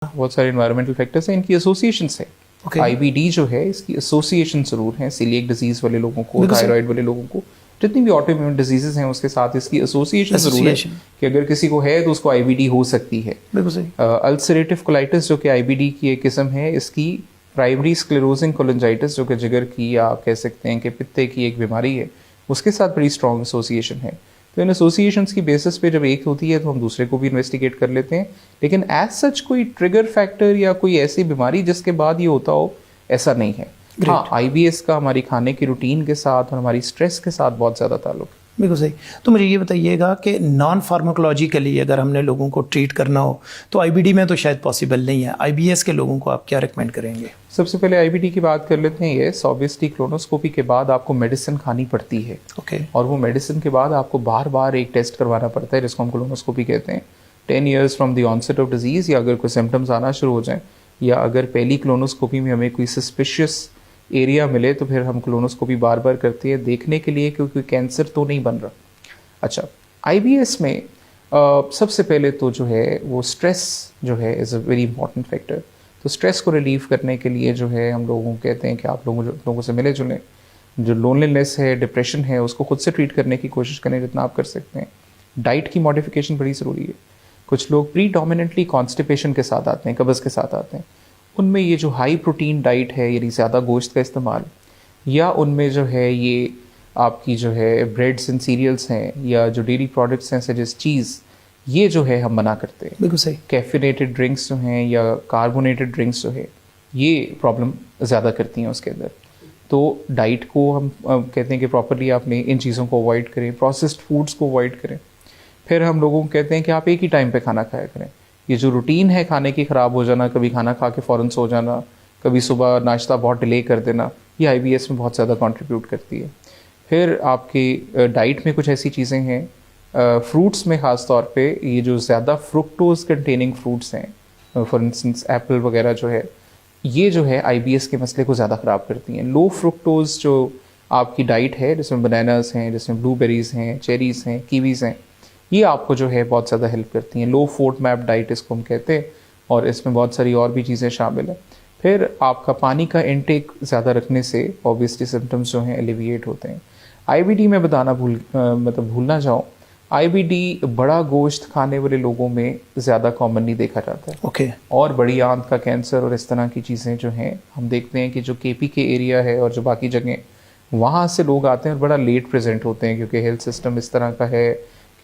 बहुत सारे environmental factors हैं, इनकी एसोसिएशंस है। आईबीडी जो है इसकी एसोसिएशन जरूर है, सीलिएक डिजीज वाले लोगों को, थायराइड वाले लोगों को, जितनी भी ऑटो इम्यून डिजीजेस हैं उसके साथ इसकी एसोसिएशन जरूर है कि अगर किसी को है तो उसको आईबीडी हो सकती है। अल्सरेटिव कोलाइटिस जो कि आईबीडी की एक किस्म है, इसकी प्राइमरी स्क्लेरोजिंग कोलिंजाइटिस जो कि जिगर की या आप कह सकते हैं कि पित्ते की एक बीमारी है, उसके साथ बड़ी स्ट्रॉन्ग एसोसिएशन है। तो इन एसोसिएशंस की बेसिस पे जब एक होती है तो हम दूसरे को भी इन्वेस्टिगेट कर लेते हैं, लेकिन एज सच कोई ट्रिगर फैक्टर या कोई ऐसी बीमारी जिसके बाद ये होता हो, ऐसा नहीं है। हाँ, आईबीएस का हमारी खाने की रूटीन के साथ और हमारी स्ट्रेस के साथ बहुत ज़्यादा ताल्लुक है। बिल्कुल सही। तो मुझे ये बताइएगा कि नॉन फार्माकोलॉजिकली अगर हमने लोगों को ट्रीट करना हो तो आईबीडी में तो शायद पॉसिबल नहीं है, आईबीएस के लोगों को आप क्या रिकमेंड करेंगे? सबसे पहले आईबीडी की बात कर लेते हैं। ये ऑब्वियसली क्लोनोस्कोपी के बाद आपको मेडिसिन खानी पड़ती है। और वो मेडिसिन के बाद आपको बार बार एक टेस्ट करवाना पड़ता है जिसको हम क्लोनोस्कोपी कहते हैं। 10 years from the onset of disease, या अगर कोई सिम्टम्स आना शुरू हो जाएं, या अगर पहली क्लोनोस्कोपी में हमें कोई सस्पिशियस एरिया मिले तो फिर हम क्लोनोस्कोपी बार बार करते हैं देखने के लिए क्योंकि कैंसर तो नहीं बन रहा। अच्छा, आईबीएस में सबसे पहले तो जो है वो स्ट्रेस जो है is a very important factor. तो स्ट्रेस को रिलीव करने के लिए जो है हम लोगों को कहते हैं कि आप लोगों से मिले जुलें, जो लोनलीनेस है, डिप्रेशन है, उसको खुद से ट्रीट करने की कोशिश करें जितना आप कर सकते हैं। डाइट की मॉडिफिकेशन बड़ी ज़रूरी है। कुछ लोग प्रीडोमिनेंटली कॉन्स्टिपेशन के साथ आते हैं, कब्ज़ के साथ आते हैं, उनमें ये जो हाई प्रोटीन डाइट है यानी ज़्यादा गोश्त का इस्तेमाल, या उनमें जो है ये आपकी जो है ब्रेड्स एंड सीरियल्स हैं या जो डेयरी प्रोडक्ट्स हैं सच एज चीज़, ये जो है हम मना करते हैं। बिल्कुल सही। कैफिनेटेड ड्रिंक्स जो हैं या कार्बोनेटेड ड्रिंक्स जो है ये प्रॉब्लम ज़्यादा करती हैं उसके अंदर। तो डाइट को हम कहते हैं कि प्रॉपरली आपने इन चीज़ों को अवॉइड करें, प्रोसेस्ड फूड्स को अवॉइड करें। फिर हम लोगों को कहते हैं कि आप एक ही टाइम पे खाना खाया करें। ये जो रूटीन है खाने की ख़राब हो जाना, कभी खाना खा के फ़ौरन सो जाना, कभी सुबह नाश्ता बहुत डिले कर देना, ये आईबीएस में बहुत ज़्यादा कंट्रीब्यूट करती है। फिर आपकी डाइट में कुछ ऐसी चीज़ें हैं, फ्रूट्स में ख़ास तौर पे ये जो ज़्यादा फ्रुक्टोज कंटेनिंग फ्रूट्स हैं, फॉर इंस्टेंस एप्पल वगैरह जो है, ये जो है आईबीएस के मसले को ज़्यादा ख़राब करती हैं। लो फ्रुक्टोज जो आपकी डाइट है जिसमें बनानास हैं, जिसमें ब्लूबेरीज़ हैं, चेरीज़ हैं, कीवीज़ हैं, ये आपको जो है बहुत ज़्यादा हेल्प करती हैं। लो फोड मैप डाइट इसको हम कहते हैं, और इसमें बहुत सारी और भी चीज़ें शामिल हैं। फिर आपका पानी का इनटेक ज़्यादा रखने से ऑब्वियसली सिम्टम्स जो हैं एलिविएट होते हैं। आईबीडी में बताना भूलना जाऊँ, आईबीडी बड़ा गोश्त खाने वाले लोगों में ज़्यादा कॉमनली देखा जाता है। और बड़ी आंत का कैंसर और इस तरह की चीज़ें जो हैं हम देखते हैं कि जो केपी के एरिया है और जो बाकी जगह, वहाँ से लोग आते हैं और बड़ा लेट प्रेजेंट होते हैं क्योंकि हेल्थ सिस्टम इस तरह का है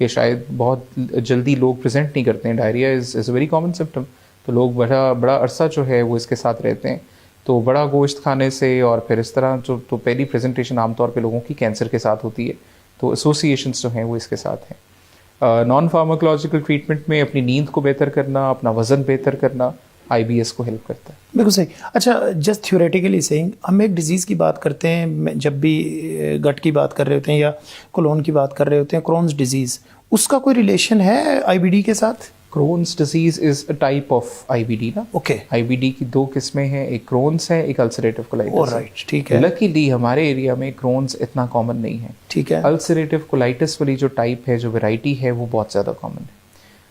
कि शायद बहुत जल्दी लोग प्रेजेंट नहीं करते हैं। Diarrhoea is a very common symptom, तो लोग बड़ा अरसा जो है वो इसके साथ रहते हैं। तो बड़ा गोश्त खाने से और फिर इस तरह जो तो पहली प्रेजेंटेशन आमतौर पे लोगों की कैंसर के साथ होती है। तो एसोसिएशंस जो हैं वो इसके साथ हैं। नॉन फार्माकोलॉजिकल ट्रीटमेंट में अपनी नींद को बेहतर करना, अपना वज़न बेहतर करना आईबीएस को हेल्प करता है। बिल्कुल सही। अच्छा, जस्ट थ्योरेटिकली सेइंग, हम एक डिजीज़ की बात करते हैं जब भी गट की बात कर रहे होते हैं या कोलोन की बात कर रहे होते हैं, क्रोन्स डिजीज़, उसका कोई रिलेशन है आईबीडी के साथ? Crohn's disease is a type of IBD ना। आईबीडी की 2 किस्में हैं, एक क्रोन्स है, एक अल्सरेटिव कोलाइटिस। राइट, ठीक है। लकीली हमारे एरिया में क्रोन्स इतना कॉमन नहीं है। ठीक है। अल्सरेटिव कोलाइटिस वाली जो टाइप है, जो वैरायटी है, वो बहुत ज़्यादा कॉमन है।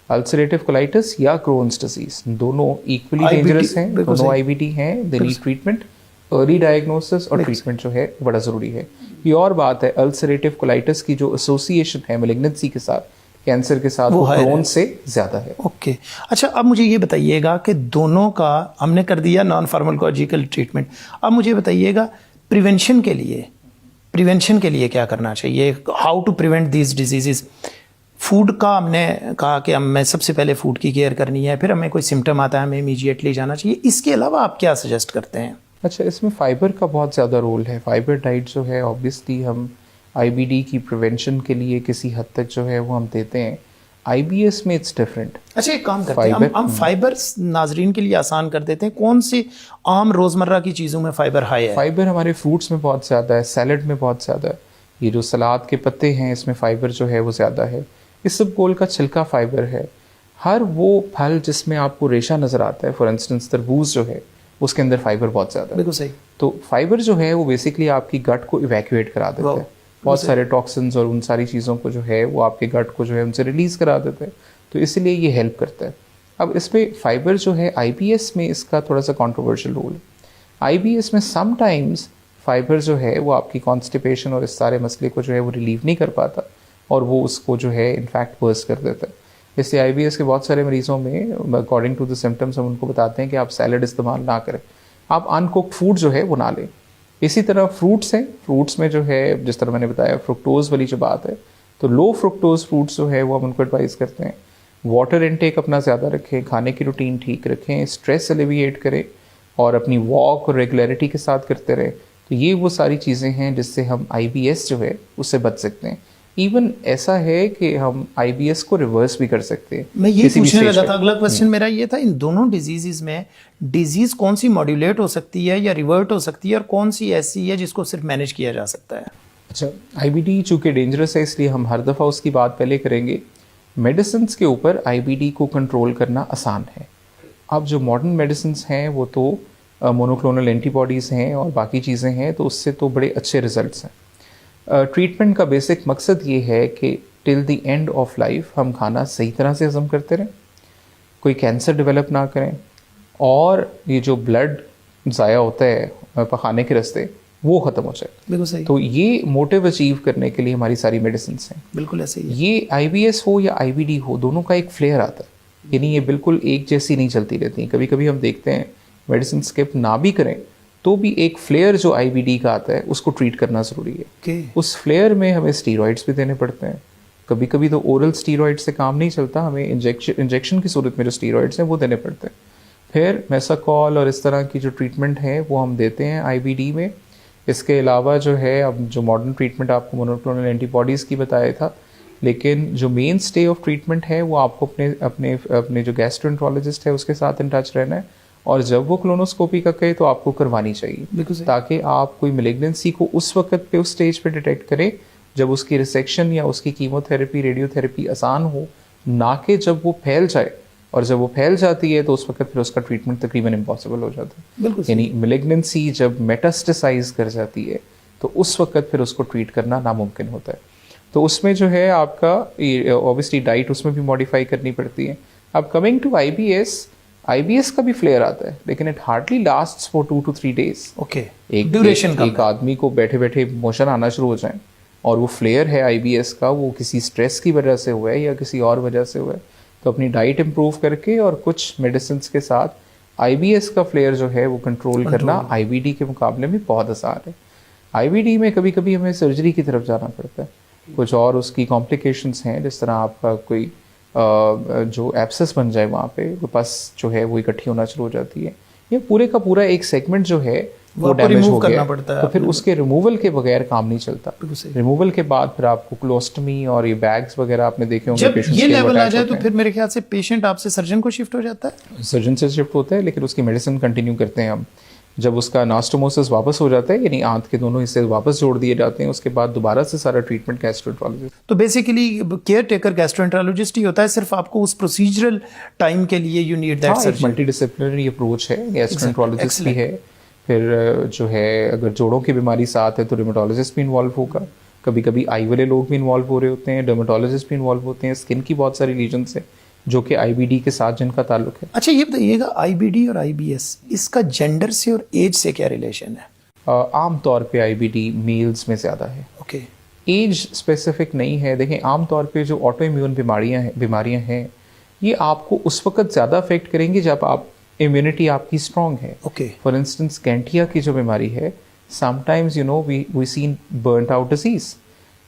अल्सरेटिव कोलाइटिस या क्रोन्स डिजीज़ दोनों इक्वली डेंजरस हैं, दोनों आईबीडी हैं। They need treatment, early diagnosis और ट्रीटमेंट जो है बड़ा ज़रूरी है। ये और बात है, अल्सरेटिव कोलाइटिस की जो एसोसिएशन है मैलिग्नेंसी के साथ, कैंसर के साथ, वो क्रोन से ज़्यादा है। अच्छा, अब मुझे ये बताइएगा कि दोनों का हमने कर दिया नॉन फार्माकोलॉजिकल ट्रीटमेंट, अब मुझे बताइएगा प्रिवेंशन के लिए क्या करना चाहिए? How to prevent these disease? Food का हमने कहा कि हमें सबसे पहले फूड की केयर करनी है, फिर हमें कोई सिम्टम आता है हमें इमीडिएटली जाना चाहिए। इसके अलावा आप क्या सजेस्ट करते हैं? अच्छा, इसमें फ़ाइबर का बहुत ज़्यादा रोल है। फ़ाइबर डाइट जो है ऑब्वियसली हम आईबीडी की प्रिवेंशन के लिए किसी हद तक जो है वो हम देते हैं। आईबीएस में इट्स डिफरेंट। अच्छा, एक काम करते हैं, हम फाइबर नाजरीन के लिए आसान कर देते हैं। कौन सी आम रोज़मर्रा की चीज़ों में फ़ाइबर हाई है? फ़ाइबर हमारे फ्रूट्स में बहुत ज़्यादा है, सैलड में बहुत ज़्यादा है। ये जो सलाद के पत्ते हैं इसमें फ़ाइबर जो है वो ज़्यादा है। इसबगोल का छिलका फ़ाइबर है। हर वो फल जिसमें आपको रेशा नज़र आता है, फॉर इंस्टेंस तरबूज जो है, उसके अंदर फ़ाइबर बहुत ज़्यादा है। बिल्कुल सही। तो फ़ाइबर जो है वो बेसिकली आपकी गट को इवैक्यूएट करा देता है। बहुत सारे टॉक्सिन्स और उन सारी चीज़ों को जो है वो आपके गट को जो है उनसे रिलीज़ करा देते हैं, तो इसलिए ये हेल्प करता है। अब इसमें फाइबर जो है आईबीएस में इसका थोड़ा सा कंट्रोवर्शियल रोल है। आईबीएस में समटाइम्स फाइबर जो है वो आपकी कॉन्स्टिपेशन और इस सारे मसले को जो है वो रिलीव नहीं कर पाता और वो उसको जो है इनफैक्ट वर्स कर देता है। इसलिए आईबीएस के बहुत सारे मरीजों में अकॉर्डिंग टू द सिम्टम्स हम उनको बताते हैं कि आप सैलड इस्तेमाल ना करें, आप अनकुक्ड फूड जो है वो ना लें। इसी तरह फ्रूट्स हैं, फ्रूट्स में जो है जिस तरह मैंने बताया फ्रुक्टोज वाली जो बात है, तो लो फ्रुक्टोज फ्रूट्स जो है वो हम उनको एडवाइस करते हैं। वाटर इनटेक अपना ज़्यादा रखें, खाने की रूटीन ठीक रखें, स्ट्रेस एलिविएट करें और अपनी वॉक और रेगुलरिटी के साथ करते रहें। तो ये वो सारी चीज़ें हैं जिससे हम आईबीएस जो है उससे बच सकते हैं। इवन ऐसा है कि हम आईबीएस को रिवर्स भी कर सकते हैं। मैं ये पूछने लगा था, अगला क्वेश्चन मेरा ये था, इन दोनों डिजीज़ में डिजीज कौन सी मॉड्यूलेट हो सकती है या रिवर्ट हो सकती है और कौन सी ऐसी है जिसको सिर्फ मैनेज किया जा सकता है? अच्छा, आईबीडी चूँकि डेंजरस है इसलिए हम हर दफ़ा उसकी बात पहले करेंगे। मेडिसिन के ऊपर आईबीडी को कंट्रोल करना आसान है। अब जो मॉडर्न मेडिसिन हैं वो तो मोनोक्लोनल एंटीबॉडीज़ हैं और बाकी चीज़ें हैं, तो उससे तो बड़े अच्छे रिजल्ट्स हैं। ट्रीटमेंट का बेसिक मकसद ये है कि till the end of life हम खाना सही तरह से हज़म करते रहें, कोई कैंसर डेवलप ना करें और ये जो ब्लड ज़ाया होता है पखाने के रास्ते वो ख़त्म हो जाए। बिल्कुल सही। तो ये मोटिव अचीव करने के लिए हमारी सारी मेडिसिन हैं। बिल्कुल ऐसे ही है। ये आईबीएस हो या आईबीडी हो, दोनों का एक फ्लेयर आता है, यानी ये बिल्कुल एक जैसी नहीं चलती रहती। कभी कभी हम देखते हैं मेडिसिन स्किप ना भी करें तो भी एक फ्लेयर जो आईबीडी का आता है उसको ट्रीट करना ज़रूरी है। Okay. उस फ्लेयर में हमें स्टीरॉइड्स भी देने पड़ते हैं। कभी कभी तो ओरल स्टीरॉइड से काम नहीं चलता, हमें इंजेक्शन की सूरत में जो स्टीरॉइड्स हैं वो देने पड़ते हैं। फिर मेसाकॉल और इस तरह की जो ट्रीटमेंट है वो हम देते हैं आईबीडी में। इसके अलावा जो है, अब जो मॉडर्न ट्रीटमेंट आपको मोनोक्लोनल एंटीबॉडीज़ की बताया था, लेकिन जो मेन स्टे ऑफ ट्रीटमेंट है वो आपको अपने अपने अपने जो गैस्ट्रोएंटरोलॉजिस्ट है उसके साथ इन टच रहना है और जब वो क्लोनोस्कोपी का कहे तो आपको करवानी चाहिए, ताकि आप कोई मैलिग्नेंसी को उस वक्त पे उस स्टेज पे डिटेक्ट करें जब उसकी रिसेक्शन या उसकी कीमोथेरेपी रेडियोथेरेपी आसान हो, ना कि जब वो फैल जाए। और जब वो फैल जाती है तो उस वक्त फिर उसका ट्रीटमेंट तकरीबन इम्पॉसिबल हो जाता है। यानी मैलिग्नेंसी जब मेटास्टेसाइज कर जाती है तो उस वक्त फिर उसको ट्रीट करना नामुमकिन होता है। तो उसमें जो है आपका ऑब्वियसली डाइट उसमें भी मॉडिफाई करनी पड़ती है। अब कमिंग टू आईबीएस का भी फ्लेयर आता है, लेकिन it hardly lasts for 2 to 3 days। Okay, एक ड्यूरेशन एक आदमी को बैठे बैठे मोशन आना शुरू हो जाए और वो फ्लेयर है आईबीएस का, वो किसी स्ट्रेस की वजह से हुआ है या किसी और वजह से हुआ है, तो अपनी डाइट इम्प्रूव करके और कुछ मेडिसिन के साथ आईबीएस का फ्लेयर जो है वो कंट्रोल करना आईबीडी के मुकाबले में बहुत आसान है। आईबीडी में कभी कभी हमें सर्जरी की तरफ जाना पड़ता है, कुछ और उसकी कॉम्प्लिकेशंस हैं, जिस तरह आपका कोई जो एब्सेस बन जाए वहाँ पे वो पस जो है वो इकट्ठी होना शुरू हो जाती है, ये पूरे का पूरा एक सेगमेंट जो है वो डैमेज हो गया है, तो फिर उसके रिमूवल के बगैर काम नहीं चलता। रिमूवल के बाद फिर आपको क्लोस्टमी और ये बैग्स वगैरह आपने देखे होंगे। जब ये लेवल आ जाए तो फिर मेरे ख्याल से पेशेंट आपसे सर्जन को शिफ्ट हो जाता है। सर्जन से शिफ्ट होता है, लेकिन उसकी मेडिसिन कंटिन्यू करते हैं हम। जब उसका नास्टोमोसिस वापस हो जाता है, यानी आंत के दोनों हिस्से वापस जोड़ दिए जाते हैं, उसके बाद दोबारा से सारा ट्रीटमेंट गैस्ट्रोएंटरोलॉजिस्ट। तो बेसिकली केयर टेकर गैस्ट्रोएंटरोलॉजिस्ट ही होता है, सिर्फ आपको उस प्रोसीजरल टाइम के लिए you need that surgeon. Multidisciplinary approach है, गैस्ट्रोएंटरोलॉजिस्ट भी है, फिर जो है अगर जोड़ों की बीमारी साथ है तो रिमेटोलॉजिस्ट भी इन्वॉल्व होगा, कभी कभी आई वाले लोग भी इन्वॉल्व हो रहे होते हैं, डर्मेटोलॉजिस्ट भी इन्वॉल्व होते हैं, स्किन की बहुत सारी लीजन्स है जो कि आईबीडी के साथ जिनका ताल्लुक है। अच्छा, ये बताइएगा आईबीडी और आईबीएस, इसका जेंडर से और एज से क्या रिलेशन है? आम तौर पे आईबीडी मेल्स में ज़्यादा है। ओके, एज स्पेसिफिक नहीं है। देखें, आम तौर पे जो ऑटो इम्यून बीमारियां हैं ये आपको उस वक्त ज़्यादा अफेक्ट करेंगी जब आप इम्यूनिटी आपकी स्ट्रॉन्ग है। ओके, फॉर इंस्टेंस कैंटिया की जो बीमारी है, sometimes we seen burnt out disease.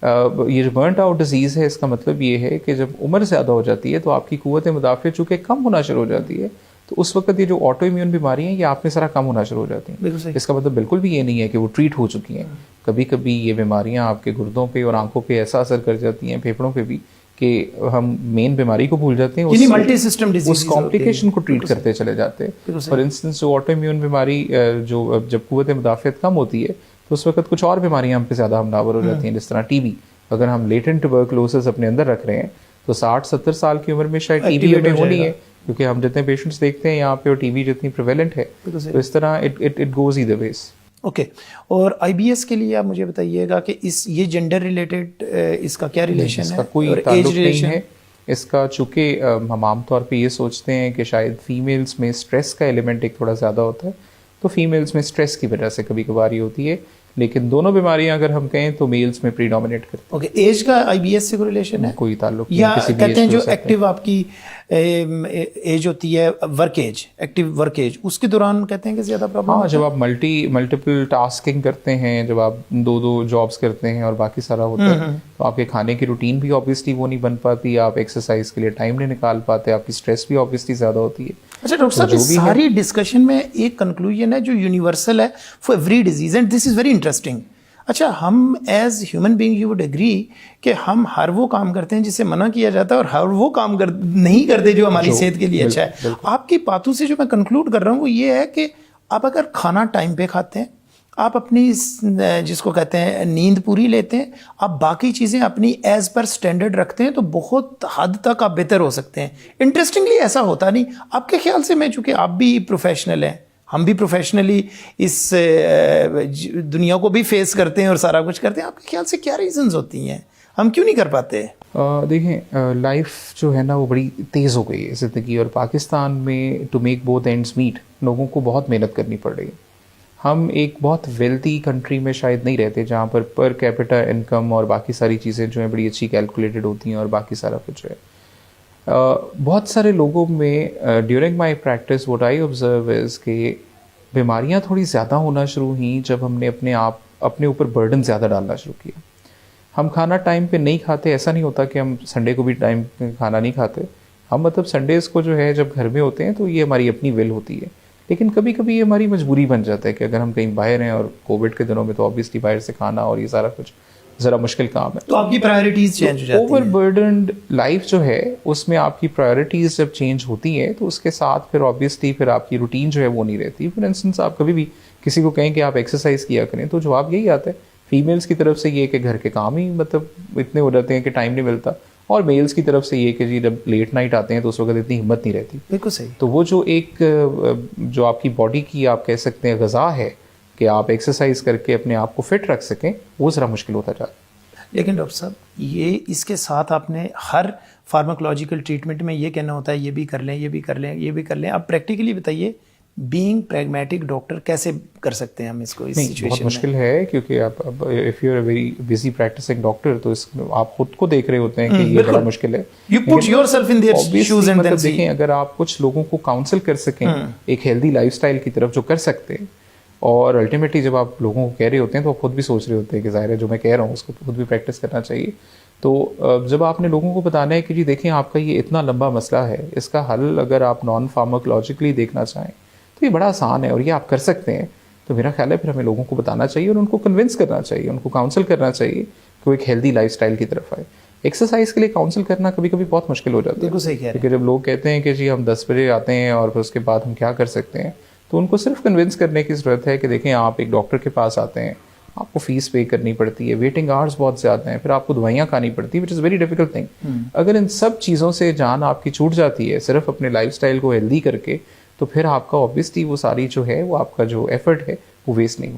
ये जो बर्नट आउट डिजीज़ है इसका मतलब ये है कि जब उम्र ज़्यादा हो जाती है तो आपकी क़ुव्वत मुदाफ़ा चूँकि कम होना शुरू हो जाती है, तो उस वक्त ये जो ऑटो इम्यून बीमारी हैं ये आप में सारा कम होना शुरू हो जाती हैं। इसका मतलब बिल्कुल भी ये नहीं है कि वो ट्रीट हो चुकी हैं। कभी कभी ये बीमारियां आपके गुर्दों पे और आंखों पे ऐसा असर कर जाती हैं, फेफड़ों पे भी, कि हम मेन बीमारी को भूल जाते हैं, उस कॉम्प्लिकेशन को ट्रीट करते चले जाते हैं। फॉर इंस्टेंस जो ऑटो इम्यून बीमारी जो जब क़ुव्वत मुदाफ़त कम होती है तो उस वक्त कुछ और बीमारियां हम पे ज़्यादा हमलावर हो जाती हैं, जिस तरह टीबी। अगर हम लेटेंट ट्यूबरकुलोसिस अपने अंदर रख रहे हैं तो 60-70 साल की उम्र में शायद टीबी हमें होनी है, क्योंकि हम जितने पेशेंट्स देखते हैं यहाँ पे और टीबी जितनी प्रिवेलेंट है, तो इस तरह it goes either ways. Okay, और आईबीएस के लिए आप मुझे बताइएगा कि ये जेंडर रिलेटेड इसका क्या रिलेशन है? इसका कोई ताल्लुक नहीं है। इसका चूँकि हम आमतौर पे ये सोचते हैं कि शायद फीमेल्स में स्ट्रेस का एलिमेंट एक थोड़ा ज़्यादा होता है, तो फीमेल्स में स्ट्रेस की वजह से कभी कभार ये होती है, लेकिन दोनों बीमारियां अगर हम कहें तो मेल्स में प्रीडोमिनेट करती ओके, एज का आईबीएस से कोई रिलेशन है? कोई ताल्लुक नहीं, या किसी भी कहते हैं age जो पे हो सकता है। एक्टिव आपकी एज होती है, work age, active work age, उसके दौरान कहते हैं कि ज़्यादा प्रॉब्लम? हाँ, जब आप मल्टीपल टास्किंग करते हैं, जब आप दो जॉब्स करते हैं और बाकी सारा होता है, तो आपके खाने की रूटीन भी ऑब्वियसली वो नहीं बन पाती, आप एक्सरसाइज के लिए टाइम नहीं निकाल पाते, आपकी स्ट्रेस भी ऑब्वियसली ज़्यादा होती है। अच्छा डॉक्टर साहब, इस सारी डिस्कशन में एक कंक्लूजन है जो यूनिवर्सल है for every disease, and this is very interesting. अच्छा, हम as human being you would agree कि हम हर वो काम करते हैं जिससे मना किया जाता है और हर वो काम नहीं करते जो हमारी सेहत के लिए अच्छा है। आपकी बातों से जो मैं कंक्लूड कर रहा हूँ वो ये है कि आप अगर खाना टाइम पे खाते हैं, आप अपनी जिसको कहते हैं नींद पूरी लेते हैं, आप बाकी चीज़ें अपनी एज पर स्टैंडर्ड रखते हैं, तो बहुत हद तक आप बेहतर हो सकते हैं। इंटरेस्टिंगली ऐसा होता नहीं आपके ख्याल से? मैं चूँकि आप भी प्रोफेशनल हैं, हम भी प्रोफेशनली इस दुनिया को भी फेस करते हैं और सारा कुछ करते हैं, आपके ख्याल से क्या रीजंस होती हैं, हम क्यों नहीं कर पाते? देखें, लाइफ जो है ना वो बड़ी तेज़ हो गई है ज़िंदगी, और पाकिस्तान में to make both ends meet लोगों को बहुत मेहनत करनी पड़ रही है। हम एक बहुत वेल्थी कंट्री में शायद नहीं रहते जहाँ पर कैपिटा इनकम और बाकी सारी चीज़ें जो हैं बड़ी अच्छी कैलकुलेटेड होती हैं और बाकी सारा कुछ है। बहुत सारे लोगों में during my practice what I observe is कि बीमारियां थोड़ी ज़्यादा होना शुरू हुई जब हमने अपने ऊपर बर्डन ज़्यादा डालना शुरू किया। हम खाना टाइम पे नहीं खाते, ऐसा नहीं होता कि हम संडे को भी टाइम पे खाना नहीं खाते, हम मतलब संडेज़ को जो है जब घर में होते हैं तो ये हमारी अपनी विल होती है, लेकिन कभी कभी ये हमारी मजबूरी बन जाता है कि अगर हम कहीं बाहर हैं, और कोविड के दिनों में तो ऑब्वियसली बाहर से खाना और ये सारा कुछ ज़रा मुश्किल काम है, तो आपकी प्रायोरिटीज़ चेंज हो जाती हैं। ओवरबर्डन्ड लाइफ जो है उसमें आपकी प्रायोरिटीज़ जब चेंज होती हैं तो उसके साथ फिर ऑब्वियसली फिर आपकी रूटीन जो है वो नहीं रहती। फॉर इंस्टेंस, आप कभी भी किसी को कहें कि आप एक्सरसाइज किया करें तो जवाब यही आता है फीमेल्स की तरफ से ये कि घर के काम ही मतलब इतने हो जाते हैं कि टाइम नहीं मिलता, और मेल्स की तरफ से ये कि जी जब लेट नाइट आते हैं तो उस वक्त इतनी हिम्मत नहीं रहती। बिल्कुल सही। तो वो जो आपकी बॉडी की आप कह सकते हैं ग़िज़ा है कि आप एक्सरसाइज करके अपने आप को फिट रख सकें, वो ज़रा मुश्किल होता जाता है। लेकिन डॉक्टर साहब, ये इसके साथ आपने हर फार्माकोलॉजिकल ट्रीटमेंट में ये कहना होता है ये भी कर लें, ये भी कर लें, ये भी कर लें। आप प्रैक्टिकली बताइए, बीइंग प्रैग्मेटिक डॉक्टर कैसे कर सकते हैं हम इसको इस सिचुएशन में? बहुत मुश्किल है, क्योंकि आप if you are a very busy practising doctor तो आप खुद को देख रहे होते हैं कि ये बड़ा मुश्किल है। You put yourself in their shoes and then देखें, अगर आप कुछ लोगों को काउंसिल कर सकें एक हेल्दी लाइफस्टाइल की तरफ जो कर सकते हैं, और अल्टीमेटली जब आप लोगों को कह रहे होते हैं तो आप खुद भी सोच रहे होते हैं कि ज़ाहिर है जो मैं कह रहा हूँ उसको खुद भी प्रैक्टिस करना चाहिए। तो जब आपने लोगों को बताना है कि जी देखें आपका ये इतना लंबा मसला है, इसका हल अगर आप नॉन फार्माकोलॉजिकली देखना चाहें तो ये बड़ा आसान है और ये आप कर सकते हैं, तो मेरा ख्याल है फिर हमें लोगों को बताना चाहिए और उनको कन्विंस करना चाहिए, उनको काउंसिल करना चाहिए कि वो एक हेल्दी लाइफस्टाइल की तरफ आए। एक्सरसाइज के लिए काउंसिल करना कभी कभी बहुत मुश्किल हो जाता है, बिल्कुल सही कह रहे हैं। क्योंकि जब लोग कहते हैं कि जी हम 10 बजे आते हैं और फिर उसके बाद हम क्या कर सकते हैं, तो उनको सिर्फ कन्विंस करने की ज़रूरत है कि देखें आप एक डॉक्टर के पास आते हैं, आपको फीस पे करनी पड़ती है, वेटिंग आवर्स बहुत ज़्यादा हैं, फिर आपको दवाइयाँ खानी पड़ती है, which is very difficult thing. अगर इन सब चीज़ों से जान आपकी छूट जाती है सिर्फ अपने लाइफस्टाइल को हेल्दी करके, तो फिर आपका ऑब्वियसली वो सारी जो है वो आपका जो एफर्ट है वो वेस्ट नहीं हो।